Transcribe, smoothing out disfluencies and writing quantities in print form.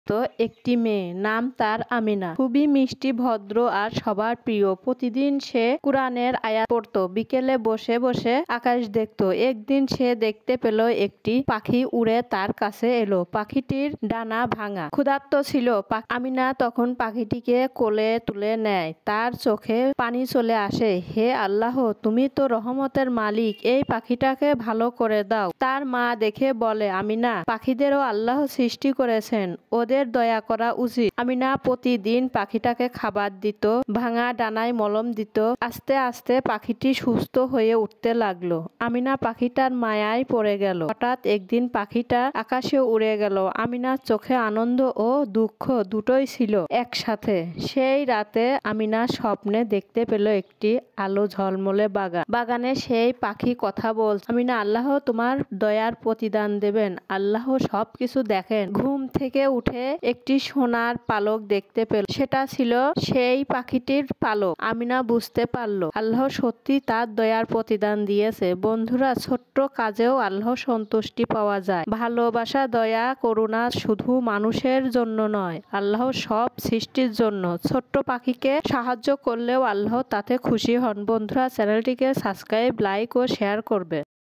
তো একটি মেয়ে, নাম তার আমিনা। খুবই মিষ্টি, ভদ্র আর সবার প্রিয়। প্রতিদিন সে কুরআনের আয়াত পড়তো, বিকেলে বসে বসে আকাশ দেখতো। একদিন সে দেখতে পেল একটি পাখি উড়ে তার কাছে এলো। পাখিটির ডানা ভাঙা। ক্ষুধার্ত ছিল। আমিনা তখন পাখিটিকে কোলে তুলে নেয়। তার চোখে পানি চলে আসে। হে আল্লাহ, তুমি তো রহমতের মালিক, এই পাখিটাকে ভালো করে দাও। তার মা দেখে বলে, আমিনা, পাখিদেরও আল্লাহ সৃষ্টি করেছেন, ওদের দয়া করা উচিত। আমিনা প্রতিদিন পাখিটাকে খাবার দিত, ভাঙা ডানায় মলম দিত। আস্তে আস্তে পাখিটি সুস্থ হয়ে উঠতে লাগলো। আমিনা পাখিটার মায়ায় পড়ে গেল। হঠাৎ একদিন পাখিটা আকাশে উড়ে গেল। আমিনার চোখে আনন্দ ও দুঃখ দুটোই ছিল একসাথে। সেই রাতে আমিনা স্বপ্নে দেখতে পেল একটি আলো ঝলমলে বাগান। বাগানে সেই পাখি কথা বলছে, আমিনা, আল্লাহ তোমার দয়ার প্রতিদান দেবেন। আল্লাহ সবকিছু দেখেন। ঘুম থেকে উঠে একটি সোনার পালক দেখতে পেল। সেটা ছিল সেই পাখিটির পালক। আমিনা বুঝতে পারল আল্লাহ সত্যি তার দয়ার প্রতিদান দিয়েছে। বন্ধুরা, ছোট্ট কাজেও আল্লাহ সন্তুষ্টি পাওয়া যায়। ভালোবাসা, দয়া, করুণা শুধু মানুষের জন্য নয়, আল্লাহ সব সৃষ্টির জন্য। ছোট্ট পাখিকে সাহায্য করলেও আল্লাহ তাতে খুশি হন। বন্ধুরা, চ্যানেলটিকে সাবস্ক্রাইব, লাইক ও শেয়ার করবে।